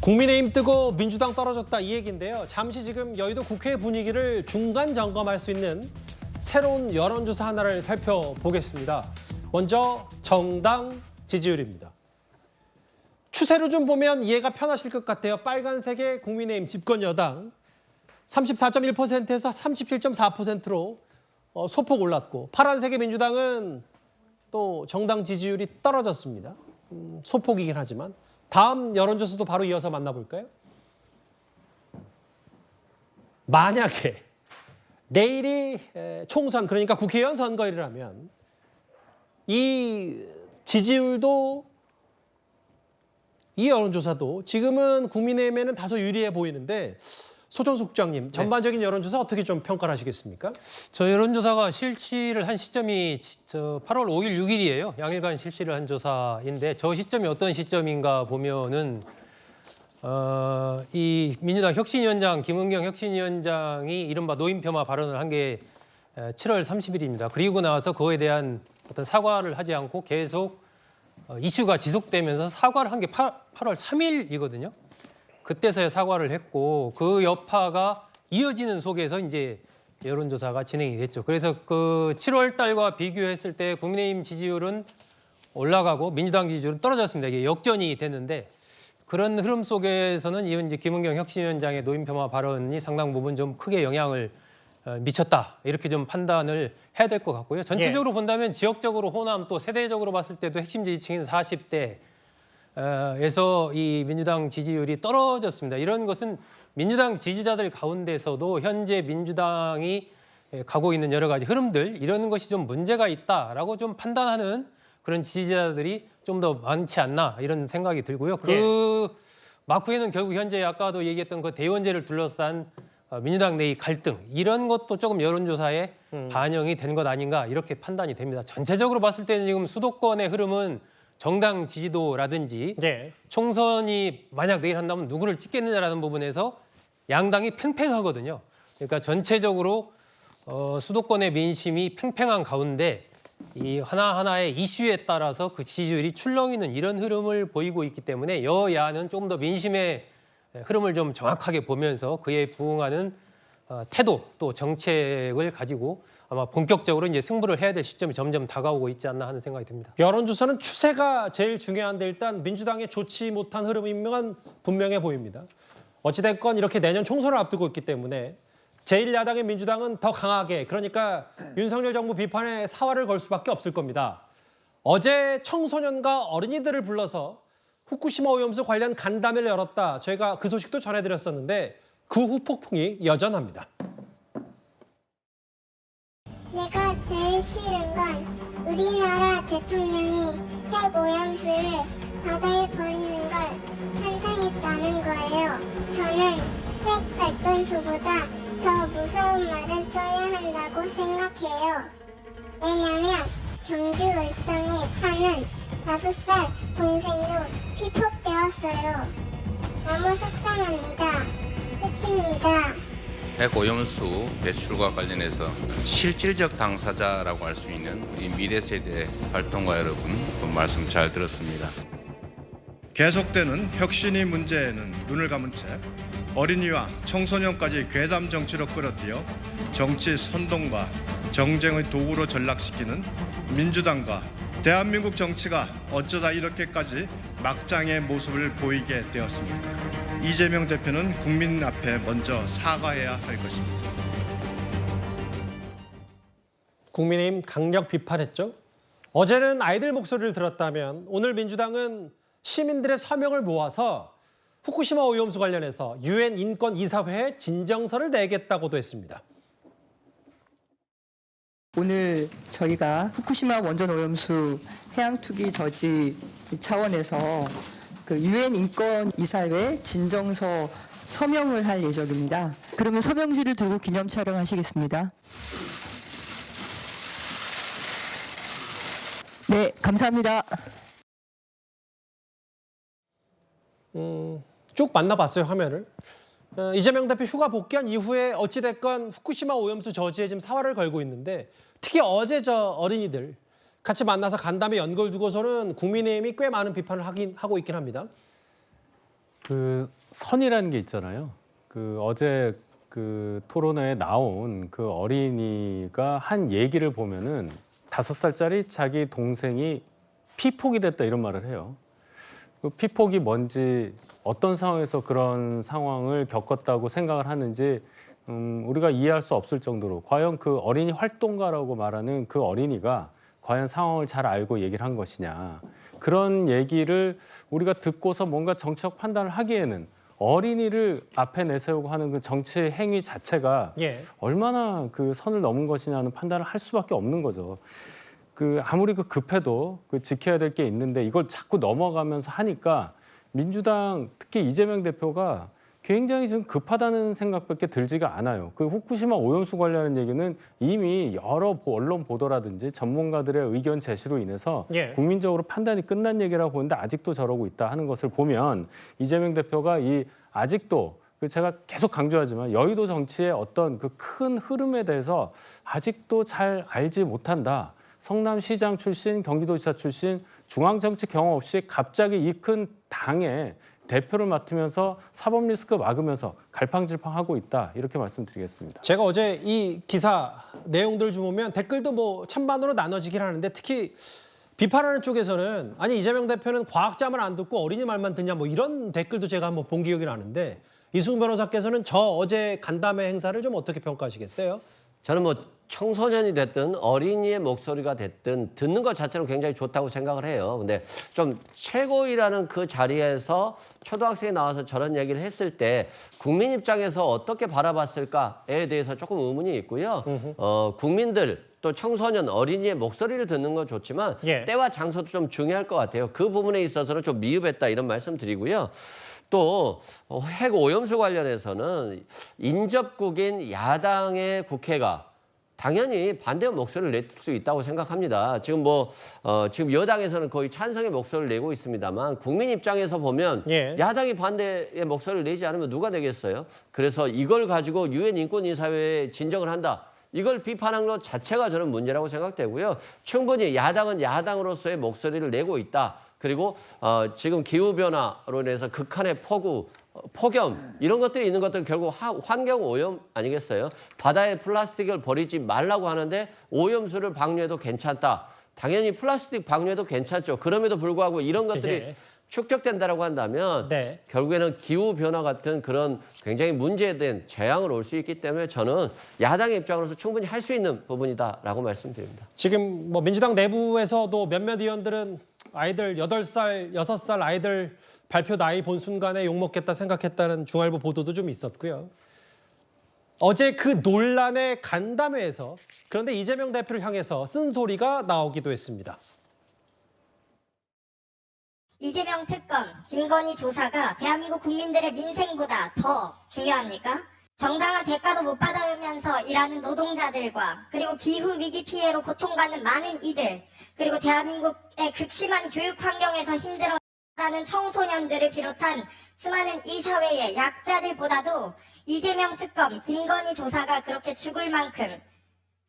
국민의힘 뜨고 민주당 떨어졌다 이 얘기인데요. 잠시 지금 여의도 국회 분위기를 중간 점검할 수 있는 새로운 여론조사 하나를 살펴보겠습니다. 먼저 정당 지지율입니다. 추세를 좀 보면 이해가 편하실 것 같아요. 빨간색의 국민의힘 집권 여당 34.1%에서 37.4%로 소폭 올랐고, 파란색의 민주당은 또 정당 지지율이 떨어졌습니다. 소폭이긴 하지만. 다음 여론조사도 바로 이어서 만나볼까요? 만약에 내일이 총선, 그러니까 국회의원 선거일이라면 이 지지율도, 이 여론조사도 지금은 국민의힘에는 다소 유리해 보이는데, 소정수 국장님, 전반적인 여론조사 어떻게 좀 평가를 하시겠습니까? 저 여론조사가 실시를 한 시점이 8월 5일, 6일이에요. 양일간 실시를 한 조사인데, 저 시점이 어떤 시점인가 보면은 이 민주당 혁신위원장, 김은경 혁신위원장이 이른바 노인 폄하 발언을 한 게 7월 30일입니다. 그리고 나서 그거에 대한 어떤 사과를 하지 않고 계속 이슈가 지속되면서 사과를 한 게 8월 3일이거든요. 그때서야 사과를 했고, 그 여파가 이어지는 속에서 이제 여론조사가 진행이 됐죠. 그래서 그 7월 달과 비교했을 때 국민의힘 지지율은 올라가고 민주당 지지율은 떨어졌습니다. 이게 역전이 됐는데, 그런 흐름 속에서는 이제 김은경 혁신위원장의 노인 폄하 발언이 상당 부분 좀 크게 영향을 미쳤다, 이렇게 좀 판단을 해야 될 것 같고요. 전체적으로 본다면 지역적으로 호남, 또 세대적으로 봤을 때도 핵심 지지층인 40대 에서 이 민주당 지지율이 떨어졌습니다. 이런 것은 민주당 지지자들 가운데서도 현재 민주당이 가고 있는 여러 가지 흐름들, 이런 것이 좀 문제가 있다라고 좀 판단하는 그런 지지자들이 좀 더 많지 않나, 이런 생각이 들고요. 그 막후에는 결국 현재 아까도 얘기했던 그 대의원제를 둘러싼 민주당 내의 갈등, 이런 것도 조금 여론조사에 반영이 된 것 아닌가, 이렇게 판단이 됩니다. 전체적으로 봤을 때는 지금 수도권의 흐름은 정당 지지도라든지 총선이 만약 내일 한다면 누구를 찍겠느냐라는 부분에서 양당이 팽팽하거든요. 그러니까 전체적으로 수도권의 민심이 팽팽한 가운데 이 하나하나의 이슈에 따라서 그 지지율이 출렁이는 이런 흐름을 보이고 있기 때문에 여야는 좀 더 민심의 흐름을 좀 정확하게 보면서 그에 부응하는 태도, 또 정책을 가지고 아마 본격적으로 이제 승부를 해야 될 시점이 점점 다가오고 있지 않나 하는 생각이 듭니다. 여론조사는 추세가 제일 중요한데, 일단 민주당의 좋지 못한 흐름이면 분명해 보입니다. 어찌됐건 이렇게 내년 총선을 앞두고 있기 때문에 제1야당의 민주당은 더 강하게, 그러니까 윤석열 정부 비판에 사활을 걸 수밖에 없을 겁니다. 어제 청소년과 어린이들을 불러서 후쿠시마 오염수 관련 간담회를 열었다, 저희가 그 소식도 전해드렸었는데 그 후폭풍이 여전합니다. 내가 제일 싫은 건 우리나라 대통령이 핵 오염수를 바다에 버리는 걸 찬성했다는 거예요. 저는 핵 발전소보다 더 무서운 말을 써야 한다고 생각해요. 왜냐면 경주 울성에 사는 5살 동생도 피폭되었어요. 너무 속상합니다. 끝입니다. 핵 오염수 배출과 관련해서 실질적 당사자라고 할 수 있는 이 미래 세대 활동가 여러분, 말씀 잘 들었습니다. 계속되는 혁신이 문제에는 눈을 감은 채 어린이와 청소년까지 괴담 정치로 끌어들여 정치 선동과 정쟁의 도구로 전락시키는 민주당과 대한민국 정치가 어쩌다 이렇게까지 막장의 모습을 보이게 되었습니까? 이재명 대표는 국민 앞에 먼저 사과해야 할 것입니다. 국민의힘 강력 비판했죠. 어제는 아이들 목소리를 들었다면 오늘 민주당은 시민들의 서명을 모아서 후쿠시마 오염수 관련해서 유엔 인권 이사회에 진정서를 내겠다고도 했습니다. 오늘 저희가 후쿠시마 원전 오염수 해양 투기 저지 차원에서 그 유엔 인권 이사회 진정서 서명을 할 예정입니다. 그러면 서명지를 들고 기념 촬영하시겠습니다. 네, 감사합니다. 쭉 만나봤어요, 화면을. 이재명 대표 휴가 복귀한 이후에 어찌됐건 후쿠시마 오염수 저지에 지금 사활을 걸고 있는데, 특히 어제 저 어린이들 같이 만나서 간담회 연걸 두고서는 국민의힘이 꽤 많은 비판을 하고 있긴 합니다. 그 선이라는 게 있잖아요. 어제 토론회에 나온 그 어린이가 한 얘기를 보면은 5살짜리 자기 동생이 피폭이 됐다 이런 말을 해요. 그 피폭이 뭔지 어떤 상황에서 그런 상황을 겪었다고 생각을 하는지 우리가 이해할 수 없을 정도로 과연 그 어린이 활동가라고 말하는 그 어린이가 과연 상황을 잘 알고 얘기를 한 것이냐. 그런 얘기를 우리가 듣고서 뭔가 정치적 판단을 하기에는 어린이를 앞에 내세우고 하는 그 정치 행위 자체가 예. 얼마나 그 선을 넘은 것이냐는 판단을 할 수밖에 없는 거죠. 아무리 급해도 지켜야 될 게 있는데 이걸 자꾸 넘어가면서 하니까 민주당 특히 이재명 대표가 굉장히 지금 급하다는 생각밖에 들지가 않아요. 후쿠시마 오염수 관련한 얘기는 이미 여러 언론 보도라든지 전문가들의 의견 제시로 인해서 예. 국민적으로 판단이 끝난 얘기라고 보는데 아직도 저러고 있다 하는 것을 보면 이재명 대표가 아직도 제가 계속 강조하지만 여의도 정치의 어떤 큰 흐름에 대해서 아직도 잘 알지 못한다. 성남시장 출신, 경기도지사 출신, 중앙정치 경험 없이 갑자기 이 큰 당의 대표를 맡으면서 사법 리스크 막으면서 갈팡질팡하고 있다. 이렇게 말씀드리겠습니다. 제가 어제 이 기사 내용들 좀 보면 댓글도 뭐 찬반으로 나눠지긴 하는데 특히 비판하는 쪽에서는 아니 이재명 대표는 과학자만 안 듣고 어린이 말만 듣냐 뭐 이런 댓글도 제가 한번 본 기억이 나는데 이승훈 변호사께서는 저 어제 간담회 행사를 좀 어떻게 평가하시겠어요? 저는 뭐 청소년이 됐든 어린이의 목소리가 됐든 듣는 것 자체는 굉장히 좋다고 생각을 해요. 근데 좀 최고위라는 그 자리에서 초등학생이 나와서 저런 얘기를 했을 때 국민 입장에서 어떻게 바라봤을까에 대해서 조금 의문이 있고요. 국민들 또 청소년 어린이의 목소리를 듣는 건 좋지만 예. 때와 장소도 좀 중요할 것 같아요. 그 부분에 있어서는 좀 미흡했다 이런 말씀 드리고요. 또 핵 오염수 관련해서는 인접국인 야당의 국회가 당연히 반대 목소리를 낼 수 있다고 생각합니다. 지금 지금 여당에서는 거의 찬성의 목소리를 내고 있습니다만 국민 입장에서 보면 예. 야당이 반대의 목소리를 내지 않으면 누가 내겠어요? 그래서 이걸 가지고 유엔 인권이사회에 진정을 한다. 이걸 비판한 것 자체가 저는 문제라고 생각되고요. 충분히 야당은 야당으로서의 목소리를 내고 있다. 그리고 지금 기후변화로 인해서 극한의 폭염 이런 것들이 있는 것들은 결국 환경 오염 아니겠어요? 바다에 플라스틱을 버리지 말라고 하는데 오염수를 방류해도 괜찮다. 당연히 플라스틱 방류해도 괜찮죠. 그럼에도 불구하고 이런 것들이 예. 축적된다라고 한다면 네. 결국에는 기후변화 같은 그런 굉장히 문제된 재앙을 올 수 있기 때문에 저는 야당의 입장으로서 충분히 할 수 있는 부분이다라고 말씀드립니다. 지금 뭐 민주당 내부에서도 몇몇 의원들은 아이들 8살, 6살 아이들 발표 나이 본 순간에 욕먹겠다 생각했다는 중앙일보 보도도 좀 있었고요. 어제 그 논란의 간담회에서 그런데 이재명 대표를 향해서 쓴소리가 나오기도 했습니다. 이재명 특검, 김건희 조사가 대한민국 국민들의 민생보다 더 중요합니까? 정당한 대가도 못 받으면서 일하는 노동자들과 그리고 기후위기 피해로 고통받는 많은 이들 그리고 대한민국의 극심한 교육 환경에서 힘들어하는 청소년들을 비롯한 수많은 이 사회의 약자들보다도 이재명 특검, 김건희 조사가 그렇게 죽을 만큼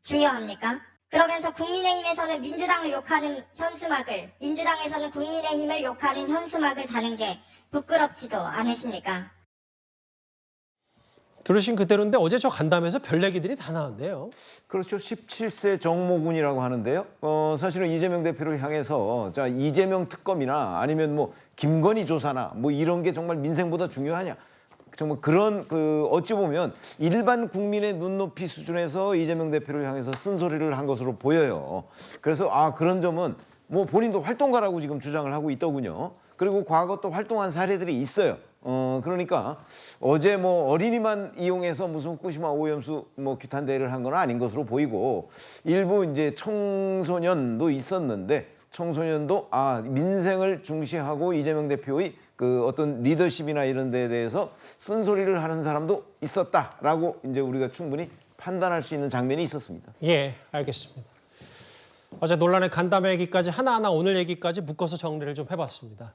중요합니까? 그러면서 국민의힘에서는 민주당을 욕하는 현수막을, 민주당에서는 국민의힘을 욕하는 현수막을 다는 게 부끄럽지도 않으십니까? 들으신 그대로인데 어제 저 간담회에서 별 얘기들이 다 나왔네요. 그렇죠. 17세 정모군이라고 하는데요. 사실은 이재명 대표를 향해서 자 이재명 특검이나 아니면 뭐 김건희 조사나 뭐 이런 게 정말 민생보다 중요하냐. 정말 그런 어찌 보면 일반 국민의 눈높이 수준에서 이재명 대표를 향해서 쓴소리를 한 것으로 보여요. 그래서 그런 점은 뭐 본인도 활동가라고 지금 주장을 하고 있더군요. 그리고 과거 또 활동한 사례들이 있어요. 그러니까 어제 뭐 어린이만 이용해서 무슨 후쿠시마 오염수 뭐 규탄 대회를 한 건 아닌 것으로 보이고 일부 이제 청소년도 있었는데 청소년도 민생을 중시하고 이재명 대표의 어떤 리더십이나 이런 데에 대해서 쓴소리를 하는 사람도 있었다라고 이제 우리가 충분히 판단할 수 있는 장면이 있었습니다. 예, 알겠습니다. 어제 논란의 간담회 얘기까지 하나하나 오늘 얘기까지 묶어서 정리를 좀 해봤습니다.